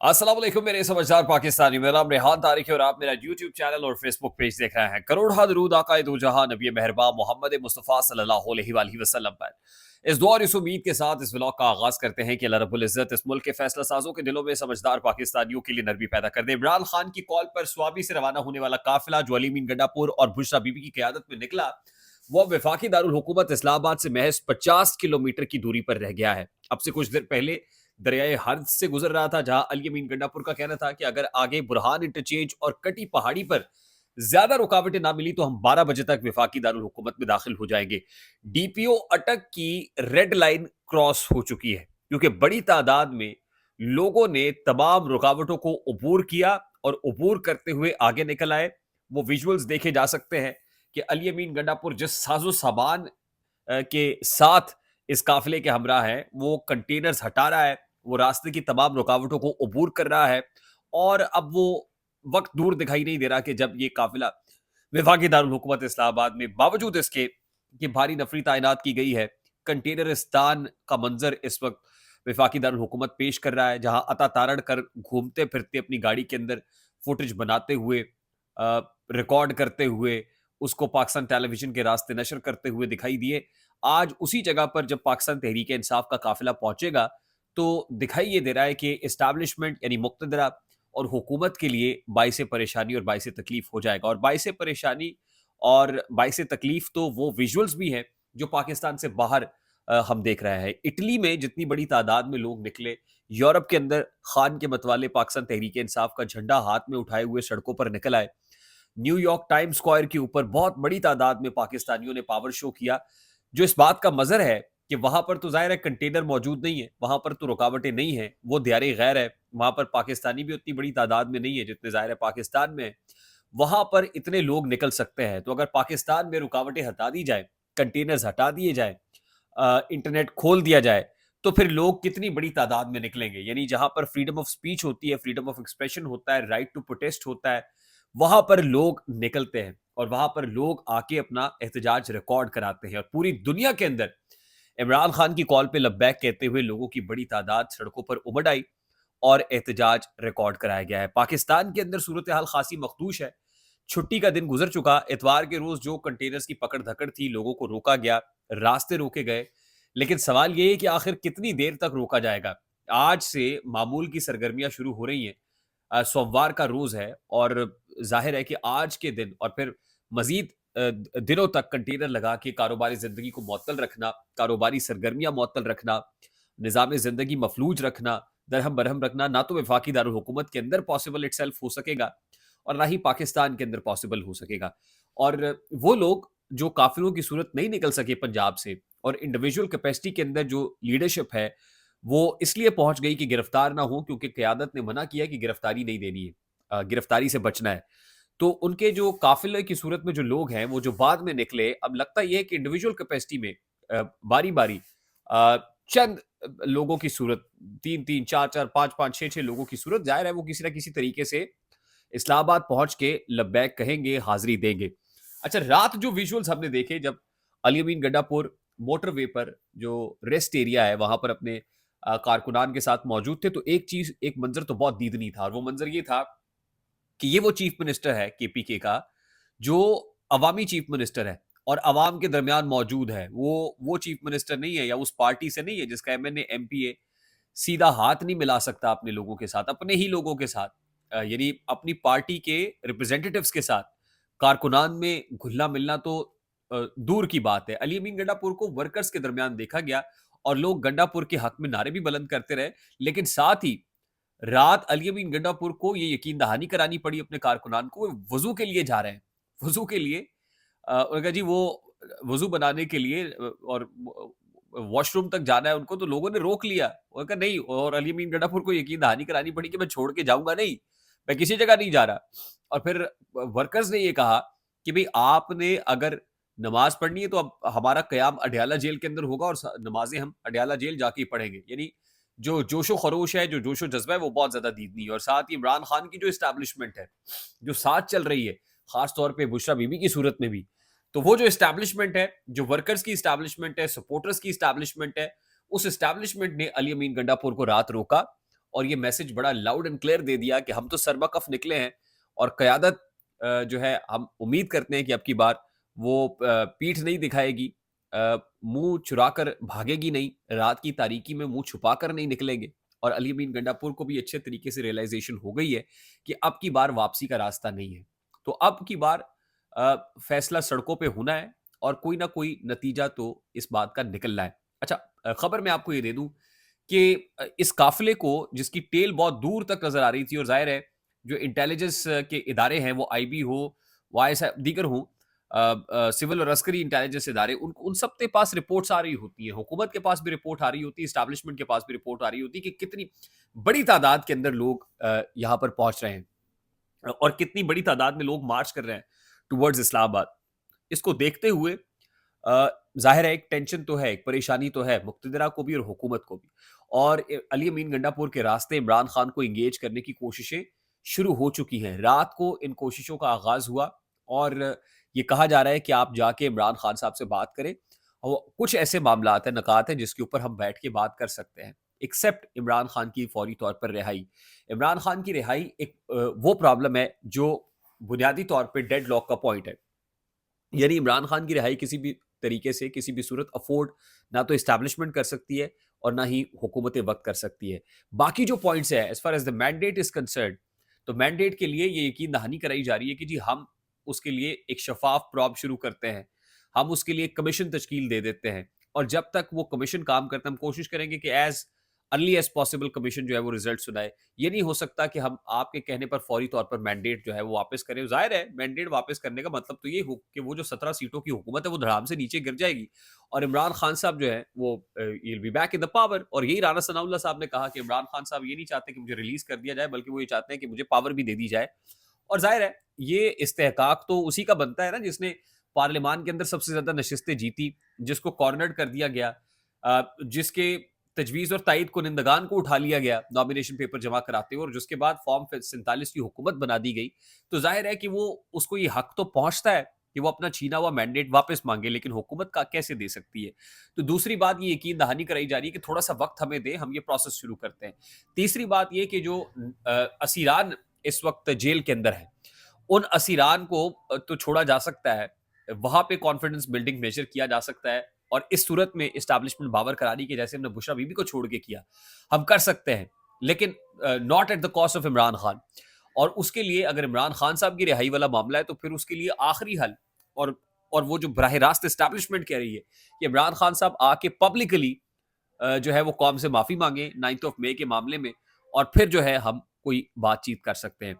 अस्सलाम वालेकुम मेरे समझदार पाकिस्तानी। मेरा नाम रेहान तारिक है और आप मेरा यूट्यूब चैनल और फेसबुक पेज देख रहे हैं। करोड़ दरूद आकाए दो जहां नबी मेहरबान मोहम्मद मुस्तफ़ा सल्लल्लाहु अलैहि वसल्लम पर। इस दुआ और इस उम्मीद के साथ इस व्लॉग का आगाज करते हैं कि अल्लाह रब्बुल इज्जत इस मुल्क के फैसला साजों के दिलों में समझदार पाकिस्तानियों के लिए नरमी पैदा कर दे। इमरान खान की कॉल पर स्वाबी से रवाना होने वाला काफिला जो अली मीन गंडापुर और बुशरा बीबी की क़यादत में निकला, वो वफाकी दारुल हुकूमत इस्लामाबाद से महज 50 किलोमीटर की दूरी पर रह गया है। अब से कुछ देर पहले दरियाए हर्द से गुजर रहा था, जहां अली अमीन गंडापुर का कहना था कि अगर आगे बुरहान इंटरचेंज और कटी पहाड़ी पर ज्यादा रुकावटें ना मिली तो हम 12 बजे तक वफाकी दारुल हुकूमत में दाखिल हो जाएंगे। डीपीओ अटक की रेड लाइन क्रॉस हो चुकी है, क्योंकि बड़ी तादाद में लोगों ने तमाम रुकावटों को अबूर किया और अबूर करते हुए आगे निकल आए। वो विजुअल्स देखे जा सकते हैं कि अली अमीन गंडापुर जिस साजो सामान के साथ इस काफिले के हमरा है, वो कंटेनर्स हटा रहा है, वो रास्ते की तमाम रुकावटों को अबूर कर रहा है। और अब वो वक्त दूर दिखाई नहीं दे रहा कि जब ये काफिला वफाकी दारुल हुकूमत इस्लामाबाद में बावजूद इसके कि भारी नफरी तैनात की गई है, कंटेनरिस्तान का मंजर इस वक्त वफाकी दारुल हुकूमत पेश कर रहा है, जहां अता तारड़ कर घूमते फिरते अपनी गाड़ी के अंदर फुटेज बनाते हुए, रिकॉर्ड करते हुए, उसको पाकिस्तान टेलीविजन के रास्ते नशर करते हुए दिखाई दिए। आज उसी जगह पर जब पाकिस्तान तहरीक इंसाफ का काफिला पहुंचेगा, तो दिखाई ये दे रहा है कि इस्टेब्लिशमेंट यानी मुक्तदरा और हुकूमत के लिए बाइस परेशानी और बाइस तकलीफ हो जाएगा। और बाइस परेशानी और बाइस तकलीफ तो वो विजुअल्स भी हैं जो पाकिस्तान से बाहर हम देख रहे हैं। इटली में जितनी बड़ी तादाद में लोग निकले, यूरोप के अंदर खान के मतवाले पाकिस्तान तहरीक इंसाफ का झंडा हाथ में उठाए हुए सड़कों पर निकल आए। न्यूयॉर्क टाइम स्क्वायर के ऊपर बहुत बड़ी तादाद में पाकिस्तानियों ने पावर शो किया, जो इस बात का मजर है कि वहां पर तो जाहिर है कंटेनर मौजूद नहीं है, वहां पर तो रुकावटें नहीं है, वो दियारे गैर है, वहां पर पाकिस्तानी भी उतनी बड़ी तादाद में नहीं है जितने जाहिर है पाकिस्तान में है। वहां पर इतने लोग निकल सकते हैं, तो अगर पाकिस्तान में रुकावटें हटा दी जाए, कंटेनर्स हटा दिए जाए, इंटरनेट खोल दिया जाए, तो फिर लोग कितनी बड़ी तादाद में निकलेंगे। यानी जहां पर फ्रीडम ऑफ स्पीच होती है, फ्रीडम ऑफ एक्सप्रेशन होता है, राइट टू प्रोटेस्ट होता है, वहां पर लोग निकलते हैं और वहां पर लोग आके अपना एहतजाज रिकॉर्ड कराते हैं। और पूरी दुनिया के अंदर इमरान खान की कॉल पे लब्बैक कहते हुए लोगों की बड़ी तादाद सड़कों पर उमड़ आई और एहतजाज रिकॉर्ड कराया गया है। पाकिस्तान के अंदर सूरत हाल खासी मखदूश है। छुट्टी का दिन गुजर चुका, इतवार के रोज जो कंटेनर्स की पकड़ धकड़ थी, लोगों को रोका गया, रास्ते रोके गए, लेकिन सवाल ये है कि आखिर कितनी देर तक रोका जाएगा। आज से मामूल की सरगर्मियां शुरू हो रही हैं। सोमवार का रोज है और जाहिर है कि आज के दिन और फिर मजीद दिनों तक कंटेनर लगा के कारोबारी जिंदगी को मुअत्तल रखना, कारोबारी सरगर्मियां मुअत्तल रखना, निज़ाम जिंदगी मफलूज रखना, दरहम बरहम रखना, ना तो वफाकी दारुल हुकूमत के अंदर पॉसिबल इटसेल्फ हो सकेगा और ना ही पाकिस्तान के अंदर पॉसिबल हो सकेगा। और वो लोग जो काफिलों की सूरत नहीं निकल सके पंजाब से, और इंडिविजुअल कैपेसिटी के अंदर जो लीडरशिप है वो इसलिए पहुंच गई कि गिरफ्तार ना हो, क्योंकि क़यादत ने मना किया कि गिरफ्तारी नहीं देनी है, गिरफ्तारी से बचना है। तो उनके जो काफिले की सूरत में जो लोग हैं, वो जो बाद में निकले, अब लगता यह है कि इंडिविजुअल कैपेसिटी में बारी बारी चंद लोगों की सूरत, तीन तीन चार चार पांच पांच छह छह लोगों की सूरत, जाहिर है वो किसी ना किसी तरीके से इस्लामाबाद पहुंच के लब्बैक कहेंगे, हाजिरी देंगे। अच्छा, रात जो विजुअल्स हमने देखे जब अली अमीन गंडापुर मोटरवे पर जो रेस्ट एरिया है वहां पर अपने कारकुनान के साथ मौजूद थे, तो एक चीज, एक मंजर तो बहुत दीदनी था, और वो मंजर ये था कि ये वो चीफ मिनिस्टर है केपीके का जो अवामी चीफ मिनिस्टर है और अवाम के दरमियान मौजूद है। वो चीफ मिनिस्टर नहीं है या उस पार्टी से नहीं है जिसका एमएनए एमपीए सीधा हाथ नहीं मिला सकता अपने लोगों के साथ, अपने ही लोगों के साथ, यानी अपनी पार्टी के रिप्रेजेंटेटिव्स के साथ कारकुनान में घुलना मिलना तो दूर की बात है। अली अमीन गंडापुर को वर्कर्स के दरमियान देखा गया और लोग गंडापुर के हक में नारे भी बुलंद करते रहे, लेकिन साथ ही रात अली अमीन गंडापुर को ये यकीन दहानी करानी पड़ी अपने कारकुनान को, वो वजू के लिए जा रहे हैं, वजू के लिए। उन्होंने कहा जी वो वजू बनाने के लिए और वॉशरूम तक जाना है उनको, तो लोगों ने रोक लिया। उन्होंने कहा नहीं, और अली अमीन गंडापुर को यकीन दहानी करानी पड़ी कि मैं छोड़ के जाऊंगा नहीं, मैं किसी जगह नहीं जा रहा। और फिर वर्कर्स ने ये कहा कि भाई आपने अगर नमाज पढ़नी है तो अब हमारा कयाम अडयाला जेल के अंदर होगा और नमाजें हम अडयाला जेल जाके ही पढ़ेंगे। यानी जो जोशो खरोश है, जो जोशो जज्बा है, वो बहुत ज्यादा दीदनी है। और साथ ही इमरान खान की जो इस्टेब्लिशमेंट है, जो साथ चल रही है, खास तौर पे बुशरा बीबी की सूरत में भी, तो वो जो इस्टेब्लिशमेंट है, जो वर्कर्स की इस्टेब्लिशमेंट है, सपोर्टर्स की इस्टेब्लिशमेंट है, उस इस्टेब्लिशमेंट ने अली अमीन गंडापुर को रात रोका اور یہ میسج بڑا لاؤڈ اینڈ کلیئر دے دیا کہ ہم تو سربکف نکلے ہیں اور قیادت جو ہے ہم امید کرتے ہیں کہ اب کی بار وہ پیٹھ نہیں دکھائے گی، منہ چرا کر بھاگے گی نہیں، رات کی تاریکی میں منہ چھپا کر نہیں نکلیں گے. اور علی امین گنڈاپور کو بھی اچھے طریقے سے ریئلائزیشن ہو گئی ہے کہ اب کی بار واپسی کا راستہ نہیں ہے. تو اب کی بار فیصلہ سڑکوں پہ ہونا ہے اور کوئی نہ کوئی نتیجہ تو اس بات کا نکلنا ہے. اچھا، خبر میں آپ کو یہ دے دوں کہ اس قافلے کو جس کی ٹیل بہت دور تک نظر آ رہی تھی، اور ظاہر ہے جو انٹیلیجنس کے ادارے ہیں وہ آئی بی ہو، وائس دیگر ہوں، سول اور عسکری انٹیلیجنس ادارے، ان سب کے پاس رپورٹس آ رہی ہوتی ہیں، حکومت کے پاس بھی رپورٹ آ رہی ہوتی ہے، اسٹیبلشمنٹ کے پاس بھی رپورٹ آ رہی ہوتی ہے کہ کتنی بڑی تعداد کے اندر لوگ یہاں پر پہنچ رہے ہیں اور کتنی بڑی تعداد میں لوگ مارچ کر رہے ہیں ٹورڈز اسلام آباد. اس کو دیکھتے ہوئے ظاہر ہے ایک ٹینشن تو ہے، ایک پریشانی تو ہے مقتدرہ کو بھی اور حکومت کو بھی. اور علی امین گنڈاپور کے راستے عمران خان کو انگیج کرنے کی کوششیں شروع ہو چکی ہیں. رات کو ان کوششوں کا آغاز ہوا اور یہ کہا جا رہا ہے کہ آپ جا کے عمران خان صاحب سے بات کریں. کچھ ایسے معاملات ہیں، نکات ہیں جس کے اوپر ہم بیٹھ کے بات کر سکتے ہیں، ایکسیپٹ عمران خان کی فوری طور پر رہائی. عمران خان کی رہائی ایک وہ پرابلم ہے جو بنیادی طور پہ ڈیڈ لاک کا پوائنٹ ہے. یعنی عمران خان کی رہائی کسی بھی طریقے سے کسی بھی صورت افورڈ نہ تو اسٹیبلشمنٹ کر سکتی ہے اور نہ ہی حکومت وقت کر سکتی ہے. باقی جو پوائنٹس ہیں as far as the mandate is concerned, تو مینڈیٹ کے لیے یہ یقین دہانی کرائی جا رہی ہے کہ جی ہم اس کے لیے ایک شفاف پراب شروع کرتے ہیں، ہم اس کے لیے ایک کمیشن تشکیل دے دیتے ہیں، اور جب تک وہ کمیشن کام کرتا ہے ہم کوشش کریں گے کہ as early as possible commission جو ہے وہ ریزلٹ سنائے. یہ نہیں ہو سکتا کہ ہم آپ کے کہنے پر فوری طور پر مینڈیٹ جو ہے وہ واپس کریں. ظاہر ہے مینڈیٹ واپس کرنے کا مطلب تو یہ ہو کہ وہ جو 17 سیٹوں کی حکومت ہے وہ دھڑام سے نیچے گر جائے گی اور عمران خان صاحب جو ہے وہ be back in the power. اور یہی رانا ثناء اللہ صاحب نے کہا کہ عمران خان صاحب یہ نہیں چاہتے کہ مجھے ریلیز کر دیا جائے، بلکہ وہ یہ چاہتے ہیں کہ مجھے پاور بھی دے دی جائے. اور ظاہر ہے یہ استحقاق تو اسی کا بنتا ہے نا جس نے پارلیمان کے اندر سب سے زیادہ نشستیں جیتی، جس کو کارنرڈ کر دیا گیا، جس کے تجویز اور تائید کنندگان کو اٹھا لیا گیا نامینیشن پیپر جمع کراتے ہوئے، اور جس کے بعد فارم 47 کی حکومت بنا دی گئی. تو ظاہر ہے کہ وہ اس کو یہ حق تو پہنچتا ہے کہ وہ اپنا چھینا ہوا مینڈیٹ واپس مانگے، لیکن حکومت کا کیسے دے سکتی ہے. تو دوسری بات یہ یقین دہانی کرائی جا رہی ہے کہ تھوڑا سا وقت ہمیں دیں، ہم یہ پروسیس شروع کرتے ہیں. تیسری بات یہ کہ جو اسیران اس وقت جیل کے اندر ہیں، ان اسیران کو تو چھوڑا جا سکتا ہے، وہاں پہ کانفیڈنس بلڈنگ میجر کیا جا سکتا ہے، اور اس صورت میں اسٹیبلشمنٹ باور کرانی کے جیسے ہم نے بشرا بی بی کو چھوڑ کے کیا ہم کر سکتے ہیں، لیکن not at the cost of Imran Khan. اور اس کے لیے اگر عمران خان صاحب کی رہائی والا معاملہ ہے تو پھر اس کے لیے آخری حل اور وہ جو براہ راست اسٹیبلشمنٹ کہہ رہی ہے کہ عمران خان صاحب آ کے پبلکلی جو ہے وہ قوم سے معافی مانگیں 9 مئی کے معاملے میں، اور پھر جو ہے ہم کوئی بات چیت کر سکتے ہیں.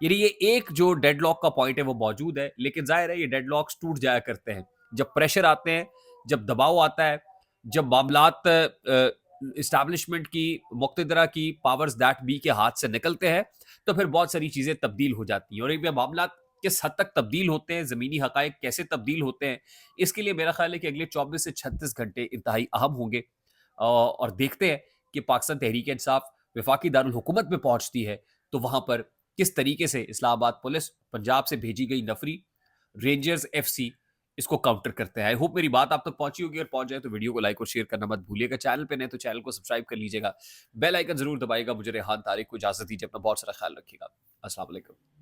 یعنی یہ ایک جو ڈیڈ لاک کا پوائنٹ ہے وہ موجود ہے، لیکن ظاہر ہے یہ ڈیڈ لاکس ٹوٹ جایا کرتے ہیں جب پریشر آتے ہیں، جب دباؤ آتا ہے، جب معاملات اسٹیبلشمنٹ کی مقتدرہ کی پاورز دیٹ بی کے ہاتھ سے نکلتے ہیں تو پھر بہت ساری چیزیں تبدیل ہو جاتی ہیں. اور یہ معاملات کس حد تک تبدیل ہوتے ہیں، زمینی حقائق کیسے تبدیل ہوتے ہیں، اس کے لیے میرا خیال ہے کہ اگلے 24 سے 36 گھنٹے انتہائی اہم ہوں گے. اور دیکھتے ہیں کہ پاکستان تحریک انصاف وفاقی دارالحکومت میں پہنچتی ہے تو وہاں پر کس طریقے سے اسلام آباد پولیس، پنجاب سے بھیجی گئی نفری، رینجرز ایف سی اس کو کاؤنٹر کرتے ہیں. آئی ہوپ میری بات آپ تک پہنچی ہوگی، اور پہنچ جائے تو ویڈیو کو لائک اور شیئر کرنا مت بھولیے گا. چینل پہ نہیں تو چینل کو سبسکرائب کر لیجیے گا، بیل آئیکن ضرور دبائیے گا. مجھے ریحان طارق کو اجازت دیجیے، اپنا بہت سارا خیال رکھیے گا. السلام علیکم.